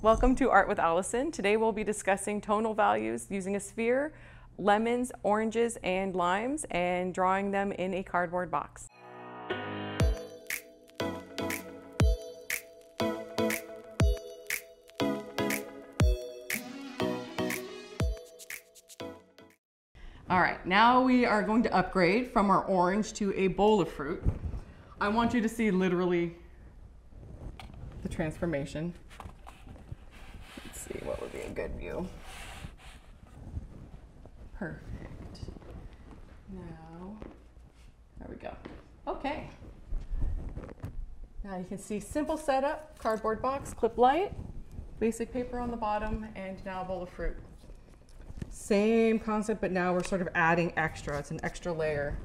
Welcome to Art with Alison. Today we'll be discussing tonal values using a sphere, lemons, oranges, and limes, and drawing them in a cardboard box. All right, now we are going to upgrade from our orange to a bowl of fruit. I want you to see literally the transformation. Let's see, what would be a good view? Perfect. Now, there we go. Okay. Now you can see simple setup, cardboard box, clip light, basic paper on the bottom, and now a bowl of fruit. Same concept, but now we're sort of adding extra. It's an extra layer.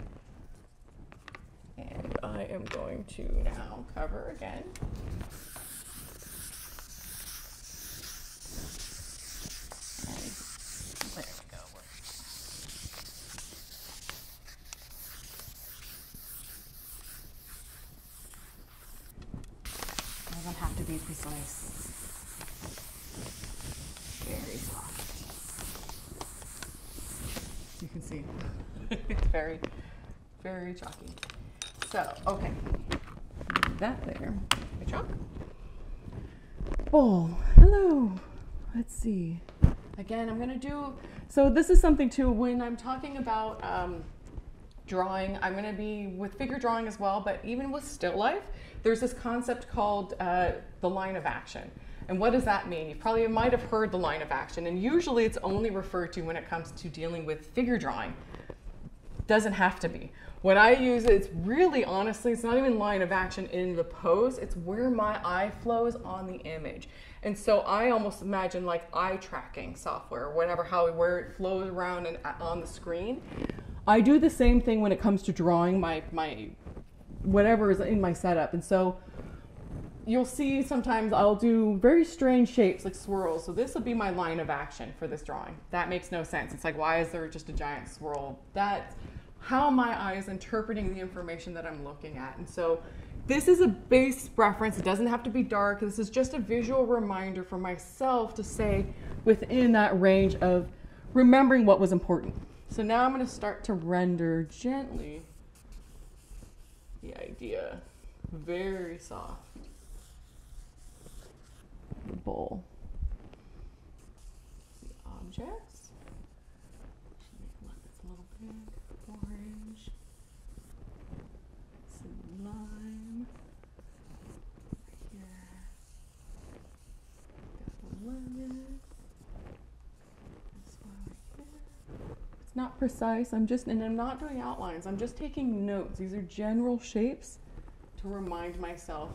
And I am going to now cover again. And there we go. Doesn't have to be precise. Very soft. You can see it's very, very chalky. So, okay, that there, my chalk. Bowl, hello. Let's see. Again, I'm gonna do, so this is something too, when I'm talking about drawing, I'm gonna be with figure drawing as well, but even with still life, there's this concept called the line of action. And what does that mean? You probably might have heard the line of action, and usually it's only referred to when it comes to dealing with figure drawing. Doesn't have to be. When I use it, it's really, honestly, it's not even line of action in the pose, it's where my eye flows on the image. And so I almost imagine like eye tracking software, whatever, where it flows around and on the screen. I do the same thing when it comes to drawing my whatever is in my setup. And so you'll see sometimes I'll do very strange shapes like swirls. So this will be my line of action for this drawing. That makes no sense. It's like, why is there just a giant swirl? That's how my eye is interpreting the information that I'm looking at. And so this is a base reference. It doesn't have to be dark. This is just a visual reminder for myself to say within that range of remembering what was important. So now I'm going to start to render gently the idea, very soft. The bowl, the objects, make this a little big, orange, some lime, here, got the lemon, this one right here. It's not precise, and I'm not doing outlines, I'm just taking notes. These are general shapes to remind myself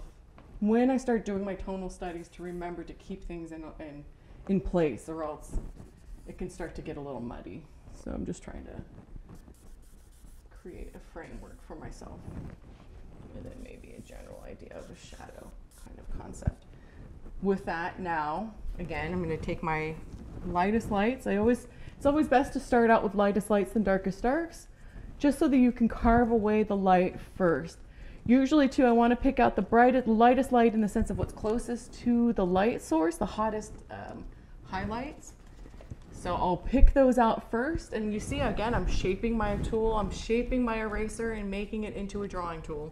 when I start doing my tonal studies to remember to keep things in place, or else it can start to get a little muddy. So I'm just trying to create a framework for myself, and then maybe a general idea of a shadow kind of concept. With that, now again, I'm going to take my lightest lights. It's always best to start out with lightest lights and darkest darks, just so that you can carve away the light first. Usually too, I want to pick out the lightest light in the sense of what's closest to the light source, the hottest highlights. So I'll pick those out first, and you see again, I'm shaping my tool, I'm shaping my eraser and making it into a drawing tool.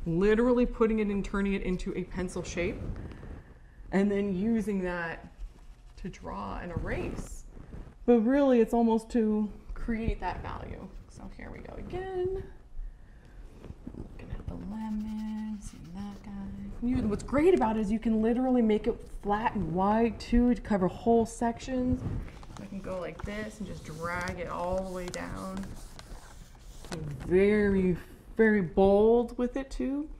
Literally putting it and turning it into a pencil shape, and then using that to draw and erase. But really it's almost to create that value. So here we go again. The lemon, seeing that guy. What's great about it is you can literally make it flat and wide too to cover whole sections. I can go like this and just drag it all the way down. So very, very bold with it too.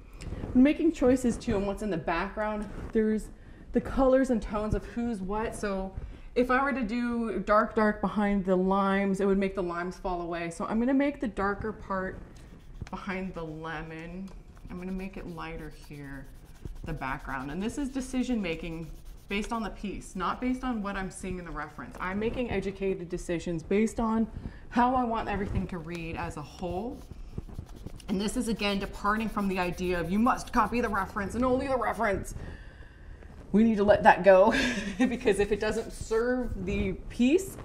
When making choices too on what's in the background, there's the colors and tones of who's what. So if I were to do dark behind the limes, it would make the limes fall away. So I'm going to make the darker part behind the lemon. I'm going to make it lighter here, the background. And this is decision making based on the piece, not based on what I'm seeing in the reference. I'm making educated decisions based on how I want everything to read as a whole. And this is again departing from the idea of you must copy the reference and only the reference. we need to let that go because if it doesn't serve the piece,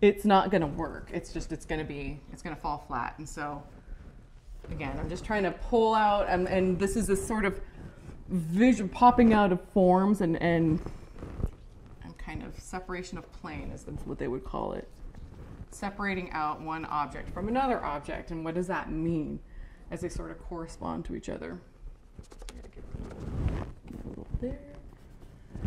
it's not going to work. It's going to fall flat. And so again, I'm just trying to pull out, and this is this sort of vision popping out of forms and kind of separation of plane is what they would call it. Separating out one object from another object, and what does that mean as they sort of correspond to each other. There.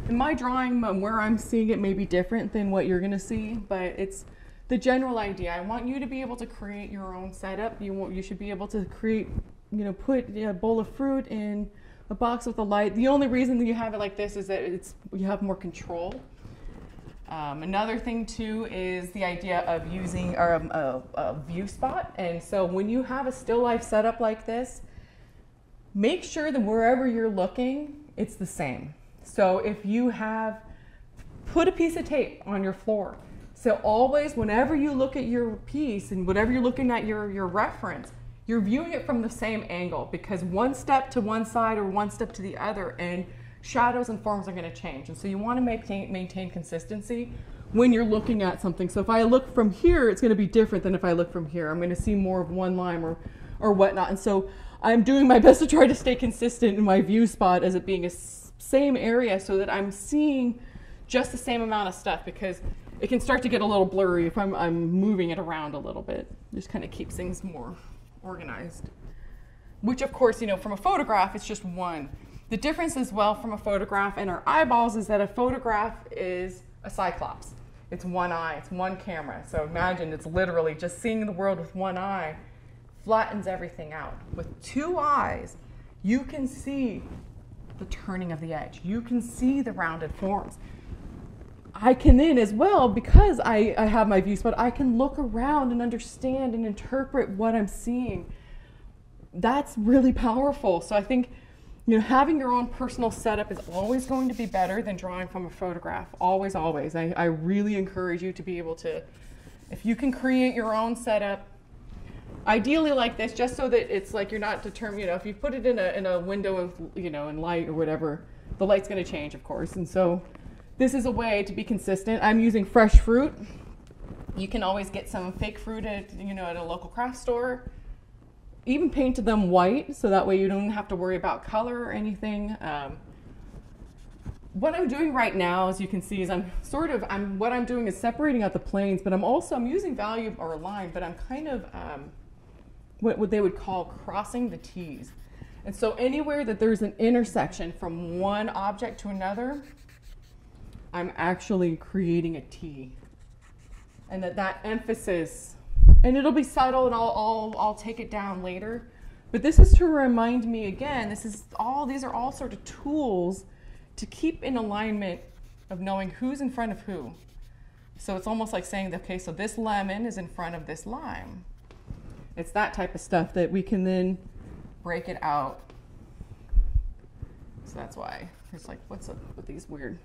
In my drawing, where I'm seeing it may be different than what you're going to see, but it's the general idea. I want you to be able to create your own setup. You should be able to create, put a bowl of fruit in a box with a light. The only reason that you have it like this is that you have more control. Another thing too is the idea of using a view spot. And so when you have a still life setup like this, make sure that wherever you're looking, it's the same. So if you put a piece of tape on your floor. So always, whenever you look at your piece and whatever you're looking at your reference, you're viewing it from the same angle, because one step to one side or one step to the other, and shadows and forms are going to change. And so you want to maintain consistency when you're looking at something. So if I look from here, it's going to be different than if I look from here. I'm going to see more of one line or whatnot. And so I'm doing my best to try to stay consistent in my view spot as it being a same area, so that I'm seeing just the same amount of stuff, because it can start to get a little blurry if I'm moving it around a little bit. Just kind of keeps things more organized. Which of course, from a photograph, it's just one. The difference as well from a photograph and our eyeballs is that a photograph is a cyclops. It's one eye, it's one camera. So imagine it's literally just seeing the world with one eye flattens everything out. With two eyes, you can see the turning of the edge. You can see the rounded forms. I can then as well, because I have my view spot, I can look around and understand and interpret what I'm seeing. That's really powerful. So I think, having your own personal setup is always going to be better than drawing from a photograph. Always, always. I really encourage you to be able to, if you can create your own setup, ideally like this, just so that it's like you're not determined, if you put it in a window of, in light or whatever, the light's going to change, of course. And so this is a way to be consistent. I'm using fresh fruit. You can always get some fake fruit at a local craft store. Even painted them white, so that way you don't have to worry about color or anything. What I'm doing right now, as you can see, is what I'm doing is separating out the planes, but I'm using value or a line, but I'm kind of what they would call crossing the T's. And so anywhere that there's an intersection from one object to another, I'm actually creating a T. And that emphasis, and it'll be subtle, and I'll take it down later. But this is to remind me again, these are all sort of tools to keep in alignment of knowing who's in front of who. So it's almost like saying, okay, so this lemon is in front of this lime. It's that type of stuff that we can then break it out. So that's why it's like, what's up with these weird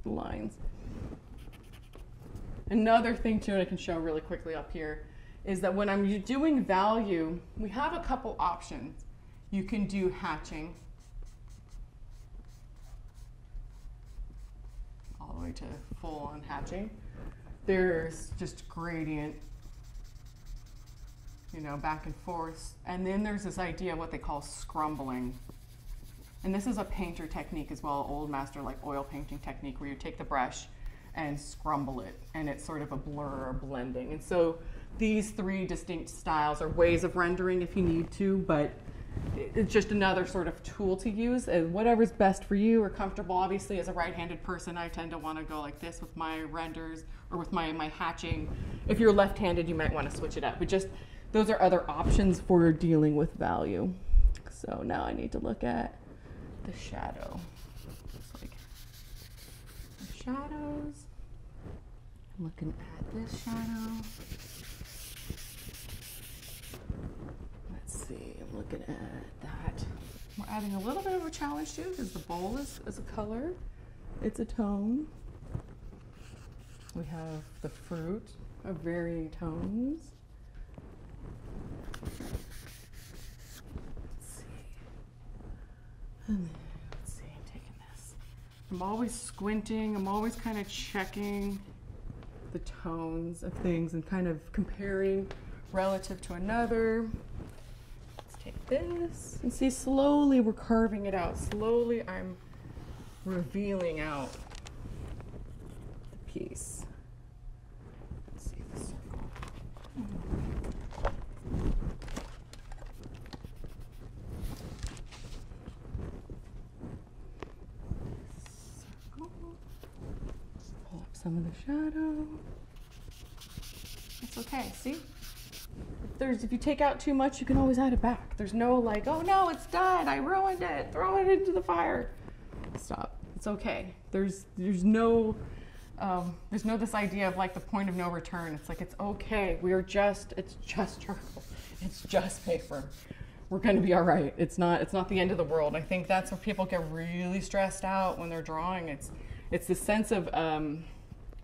lines? Another thing too, and I can show really quickly up here, is that when I'm doing value, we have a couple options. You can do hatching all the way to full on hatching. There's just gradient, back and forth. And then there's this idea of what they call scrumbling. And this is a painter technique as well, old master like oil painting technique, where you take the brush and scrumble it, and it's sort of a blur or blending. And so these three distinct styles are ways of rendering if you need to, but it's just another sort of tool to use, and whatever's best for you or comfortable. Obviously, as a right-handed person, I tend to want to go like this with my renders or with my hatching. If you're left-handed, you might want to switch it up, but just those are other options for dealing with value. So now I need to look at the shadow. Looks like the shadows. I'm looking at this shadow. Let's see, I'm looking at that. We're adding a little bit of a challenge too, because the bowl is a color. It's a tone. We have the fruit of varying tones. Let's see. And then, let's see, I'm taking this. I'm always squinting. I'm always kind of checking the tones of things and kind of comparing relative to another. Let's take this and see, slowly we're carving it out. Slowly I'm revealing out the piece. Let's see the circle. Pull up some of the shadow. It's okay, see? If you take out too much, you can always add it back. There's no like, oh no, it's done, I ruined it, throw it into the fire. Stop, it's okay. There's no this idea of like the point of no return. It's like, it's okay, it's just charcoal, it's just paper. We're gonna be all right. It's not the end of the world. I think that's where people get really stressed out when they're drawing. It's the sense of,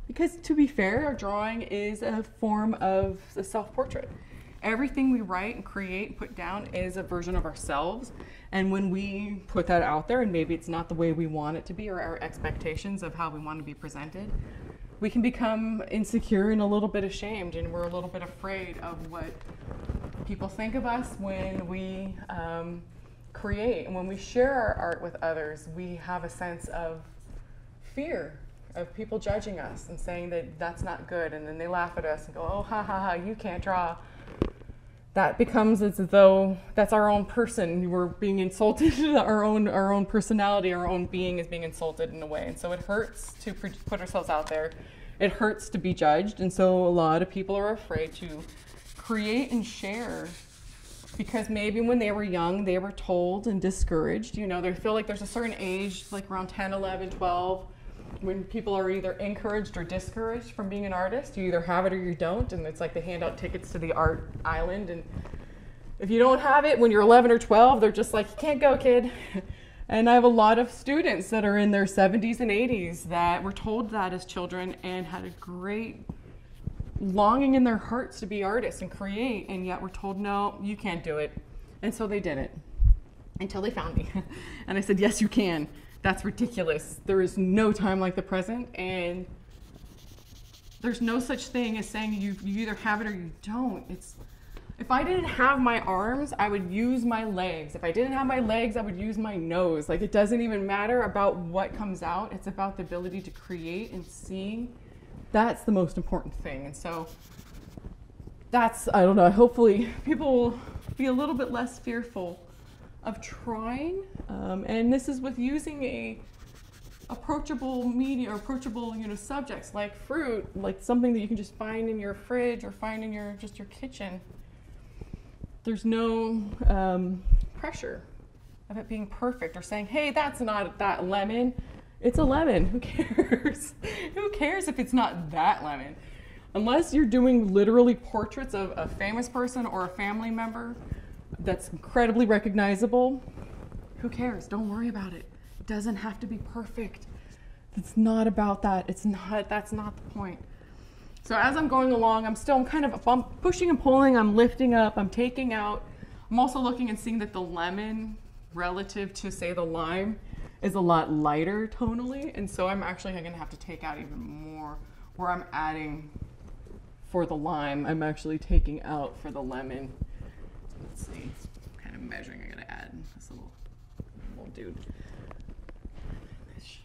because to be fair, our drawing is a form of a self-portrait. Everything we write and create and put down is a version of ourselves. And when we put that out there, and maybe it's not the way we want it to be, or our expectations of how we want to be presented, we can become insecure and a little bit ashamed, and we're a little bit afraid of what people think of us when we create. And when we share our art with others, we have a sense of fear of people judging us and saying that that's not good, and then they laugh at us and go, oh, ha ha ha, you can't draw. That becomes as though that's our own person. We're being insulted. our own personality, our own being is being insulted in a way. And so it hurts to put ourselves out there. It hurts to be judged. And so a lot of people are afraid to create and share, because maybe when they were young, they were told and discouraged. You know, they feel like there's a certain age, like around 10, 11, 12, when people are either encouraged or discouraged from being an artist. You either have it or you don't, and it's like they hand out tickets to the art island, and if you don't have it when you're 11 or 12, they're just like, you can't go, kid. And I have a lot of students that are in their 70s and 80s that were told that as children and had a great longing in their hearts to be artists and create, and yet were told, no, you can't do it. And so they didn't, until they found me. And I said, yes, you can. That's ridiculous. There is no time like the present, and there's no such thing as saying you either have it or you don't. If I didn't have my arms, I would use my legs. If I didn't have my legs, I would use my nose. Like, it doesn't even matter about what comes out. It's about the ability to create and seeing. That's the most important thing. And so that's, I don't know, hopefully people will be a little bit less fearful of trying, and this is with using a approachable media or approachable, subjects like fruit, like something that you can just find in your fridge or find in your kitchen. There's no pressure of it being perfect or saying, hey, that's not that lemon. It's a lemon. Who cares? Who cares if it's not that lemon? Unless you're doing literally portraits of a famous person or a family member that's incredibly recognizable, who cares? Don't worry about it. It doesn't have to be perfect. It's not about that. That's not the point. So as I'm going along, I'm kind of pushing and pulling, I'm lifting up, I'm taking out. I'm also looking and seeing that the lemon relative to, say, the lime is a lot lighter tonally, and so I'm actually going to have to take out even more where I'm adding for the lime. I'm actually taking out for the lemon. Let's see, what kind of measuring I'm going to add this little dude. This shape.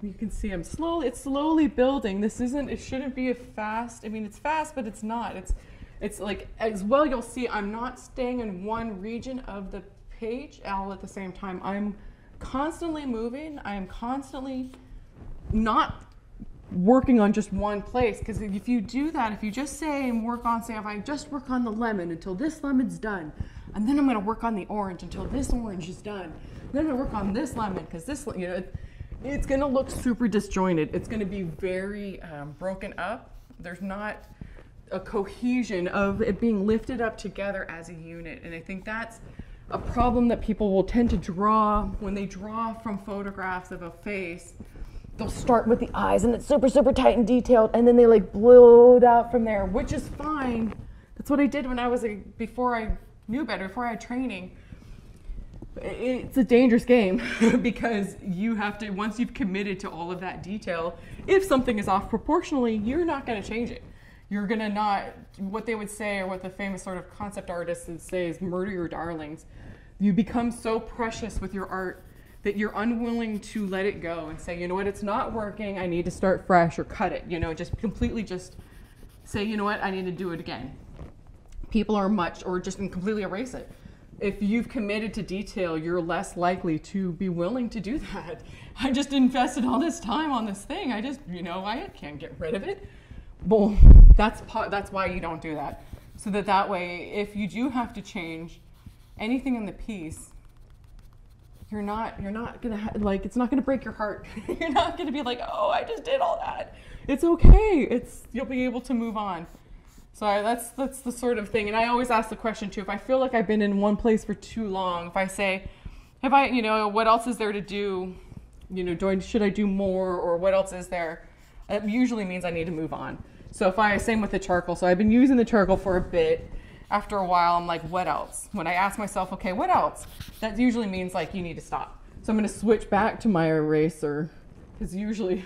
You can see it's slowly building. It shouldn't be a fast, it's fast, but it's not. It's like, as well, you'll see I'm not staying in one region of the page all at the same time. I'm constantly moving. I am constantly not working on just one place, because if you do that, if you just say and work on, if I just work on the lemon until this lemon's done, and then I'm going to work on the orange until this orange is done, and then I'm going to work on this lemon because this, it's going to look super disjointed. It's going to be very broken up. There's not a cohesion of it being lifted up together as a unit, and I think that's a problem that people will tend to draw when they draw from photographs of a face. They'll start with the eyes and it's super, super tight and detailed, and then they like blow it out from there, which is fine. That's what I did when I was before I knew better, before I had training. it's a dangerous game because you have to, once you've committed to all of that detail, if something is off proportionally, you're not going to change it. You're going to not, what they would say, or what the famous sort of concept artists would say, is murder your darlings. You become so precious with your art that you're unwilling to let it go and say, you know what, it's not working, I need to start fresh, or cut it, you know, just completely just say, you know what, I need to do it again. People are much, or just completely erase it. If you've committed to detail, you're less likely to be willing to do that. I just invested all this time on this thing. I just, you know, I can't get rid of it. Well, that's why you don't do that. So that way, if you do have to change anything in the piece, you're not gonna like, it's not gonna break your heart. You're not gonna be like, oh, I just did all that. It's okay. You'll be able to move on. So that's the sort of thing. And I always ask the question too, if I feel like I've been in one place for too long, if I say, you know, what else is there to do? You know, should I do more, or what else is there? It usually means I need to move on. So same with the charcoal. So I've been using the charcoal for a bit. After a while, I'm like, what else? When I ask myself, okay, what else? That usually means like, you need to stop. So I'm going to switch back to my eraser, because usually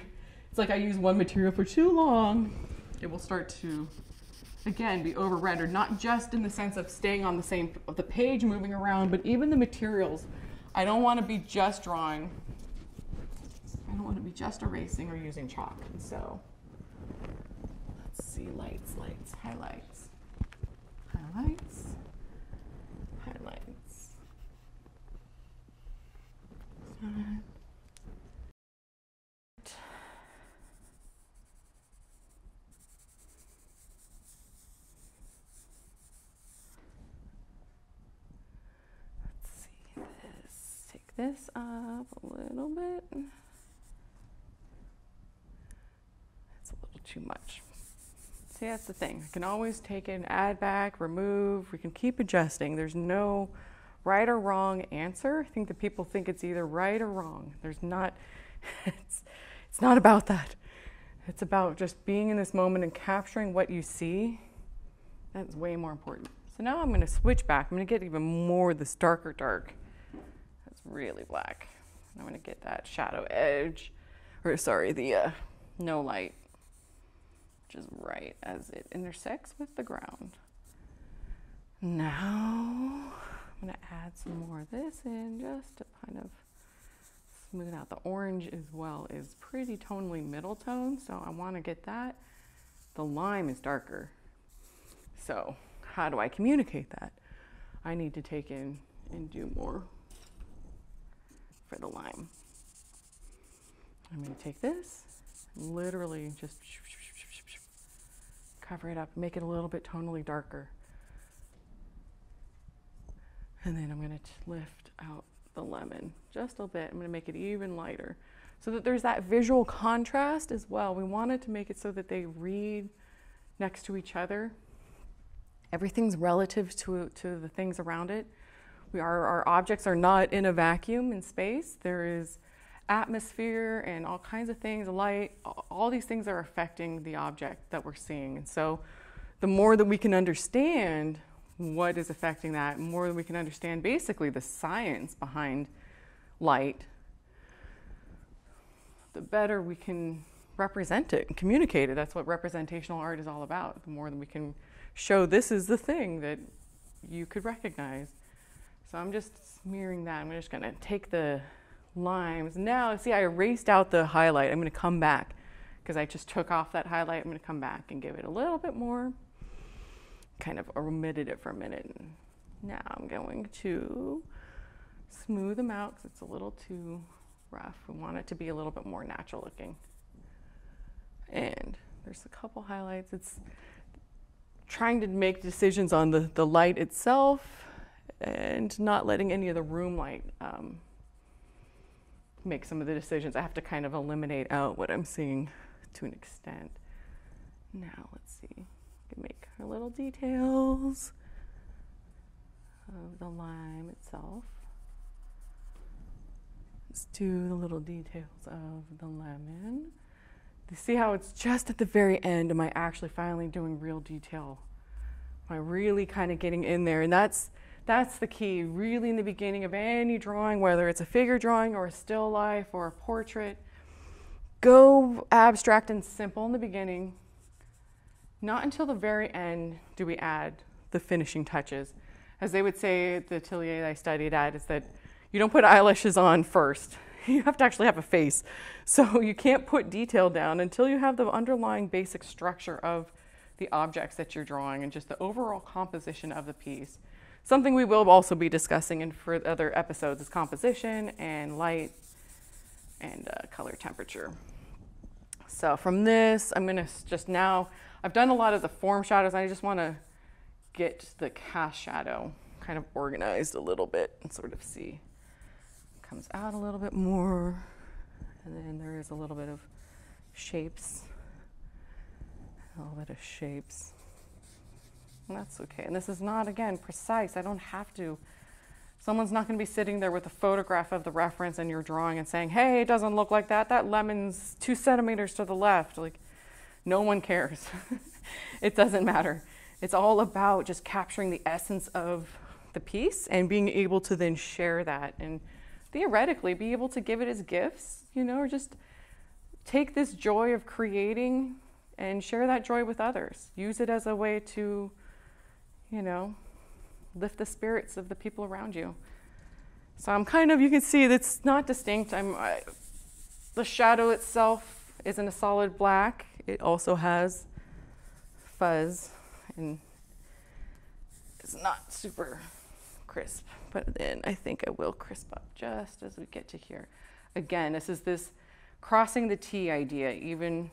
it's like I use one material for too long, it will start to, again, be over-rendered, not just in the sense of staying on the page, moving around, but even the materials. I don't want to be just drawing. I don't want to be just erasing or using chalk. And so, let's see, lights, highlights, highlights, highlights. This up a little bit. That's a little too much. See, that's the thing. I can always take it and add back, remove. We can keep adjusting. There's no right or wrong answer. I think that people think it's either right or wrong. There's not. It's not about that. It's about just being in this moment and capturing what you see. That's way more important. So now I'm going to switch back. I'm going to get even more of this darker dark. Really black. I'm going to get that shadow edge, or sorry, the no light, which is right as it intersects with the ground. Now I'm going to add some more of this in just to kind of smooth out. The orange as well is pretty tonally middle tone, so I want to get that. The lime is darker. So how do I communicate that? I need to take in and do more for the lime. I'm going to take this, literally just cover it up, make it a little bit tonally darker. And then I'm going to lift out the lemon just a bit. I'm going to make it even lighter so that there's that visual contrast as well. We wanted to make it so that they read next to each other. Everything's relative to the things around it. Our objects are not in a vacuum in space. There is atmosphere and all kinds of things, light, all these things are affecting the object that we're seeing. And so the more that we can understand what is affecting that, the more that we can understand basically the science behind light, the better we can represent it and communicate it. That's what representational art is all about. The more that we can show this is the thing that you could recognize. So I'm just smearing that. I'm just going to take the limes. Now, see, I erased out the highlight. I'm going to come back because I just took off that highlight. I'm going to come back and give it a little bit more. Kind of omitted it for a minute. Now I'm going to smooth them out because it's a little too rough. We want it to be a little bit more natural looking. And there's a couple highlights. It's trying to make decisions on the light itself and not letting any of the room light make some of the decisions. I have to kind of eliminate out what I'm seeing to an extent. Now let's see. I can make our little details of the lime itself. Let's do the little details of the lemon. You see how it's just at the very end, am I actually finally doing real detail? Am I really kind of getting in there? And that's That's the key, really, in the beginning of any drawing, whether it's a figure drawing or a still life or a portrait. Go abstract and simple in the beginning. Not until the very end do we add the finishing touches. As they would say at the atelier I studied at, is that you don't put eyelashes on first. You have to actually have a face. So you can't put detail down until you have the underlying basic structure of the objects that you're drawing and just the overall composition of the piece. Something we will also be discussing in for other episodes is composition and light and color temperature. So from this, I'm going to just now, I've done a lot of the form shadows. I just want to get the cast shadow kind of organized a little bit and sort of see. It comes out a little bit more, and then there is a little bit of shapes. A little bit of shapes. And that's okay. And this is not, again, precise. I don't have to. Someone's not going to be sitting there with a photograph of the reference and you're drawing and saying, hey, it doesn't look like that. That lemon's 2 centimeters to the left. Like, no one cares. It doesn't matter. It's all about just capturing the essence of the piece and being able to then share that and theoretically be able to give it as gifts, you know, or just take this joy of creating and share that joy with others. Use it as a way to, you know, lift the spirits of the people around you. So I'm kind of, you can see that's not distinct. The shadow itself isn't a solid black. It also has fuzz and it's not super crisp, but then I think I will crisp up just as we get to here. Again, this is this crossing the T idea, even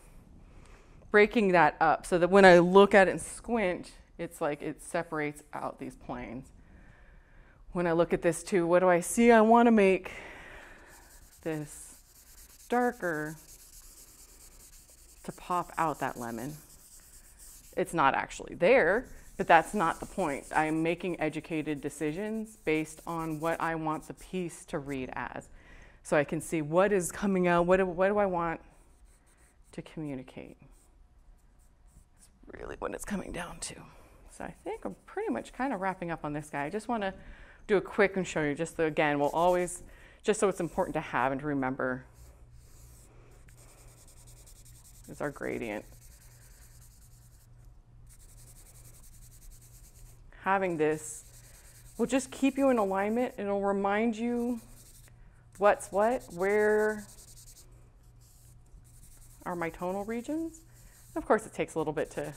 breaking that up so that when I look at it and squint, it's like it separates out these planes. When I look at this too, what do I see? I want to make this darker to pop out that lemon. It's not actually there, but that's not the point. I'm making educated decisions based on what I want the piece to read as. So I can see what is coming out, what do I want to communicate. It's really what it's coming down to. So I think I'm pretty much kind of wrapping up on this guy. I just want to do a quick and show you just the, again, we'll always, just so it's important to have and to remember, is our gradient. Having this will just keep you in alignment and it'll remind you what's what, where are my tonal regions. Of course, it takes a little bit to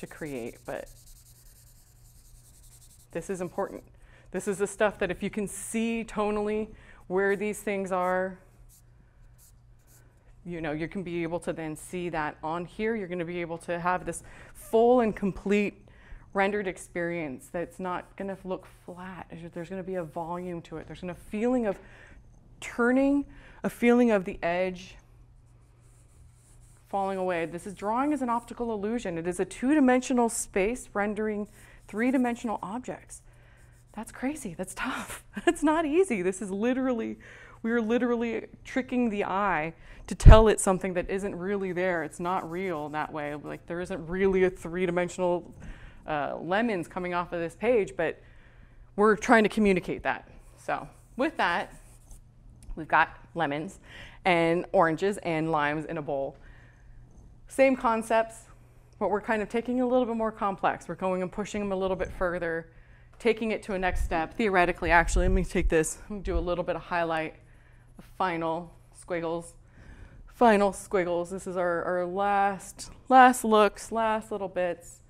create, but this is important. This is the stuff that if you can see tonally where these things are, you know, you can be able to then see that on here. You're going to be able to have this full and complete rendered experience that's not going to look flat. There's going to be a volume to it. There's a feeling of turning, a feeling of the edge falling away. This is drawing as an optical illusion. It is a 2-dimensional space rendering 3-dimensional objects. That's crazy. That's tough. That's not easy. This is literally, we're literally tricking the eye to tell it something that isn't really there. It's not real that way. Like there isn't really a 3-dimensional lemons coming off of this page, but we're trying to communicate that. So with that, we've got lemons and oranges and limes in a bowl. Same concepts, but we're kind of taking it a little bit more complex. We're going and pushing them a little bit further, taking it to a next step. Theoretically, actually, let me take this and do a little bit of highlight, the final squiggles. Final squiggles. This is our last looks, last little bits.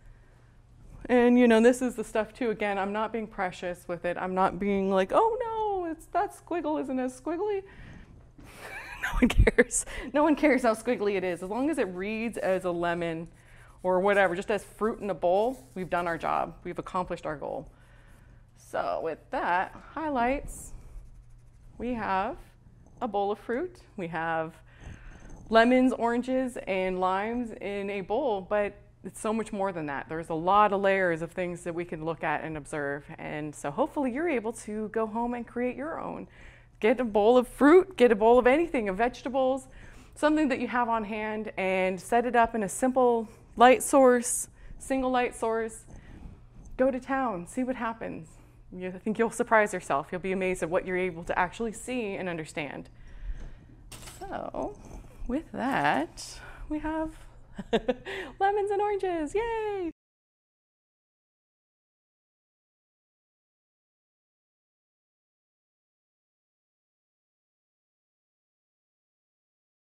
And you know, this is the stuff too. Again, I'm not being precious with it. I'm not being like, oh no, that squiggle isn't as squiggly. No one cares. No one cares how squiggly it is. As long as it reads as a lemon or whatever, just as fruit in a bowl, we've done our job. We've accomplished our goal. So with that, highlights, we have a bowl of fruit. We have lemons, oranges, and limes in a bowl, but it's so much more than that. There's a lot of layers of things that we can look at and observe. And so hopefully you're able to go home and create your own. Get a bowl of fruit, get a bowl of anything, of vegetables, something that you have on hand, and set it up in a simple light source, single light source. go to town, see what happens. I think you'll surprise yourself. You'll be amazed at what you're able to actually see and understand. So with that, we have lemons and oranges, yay!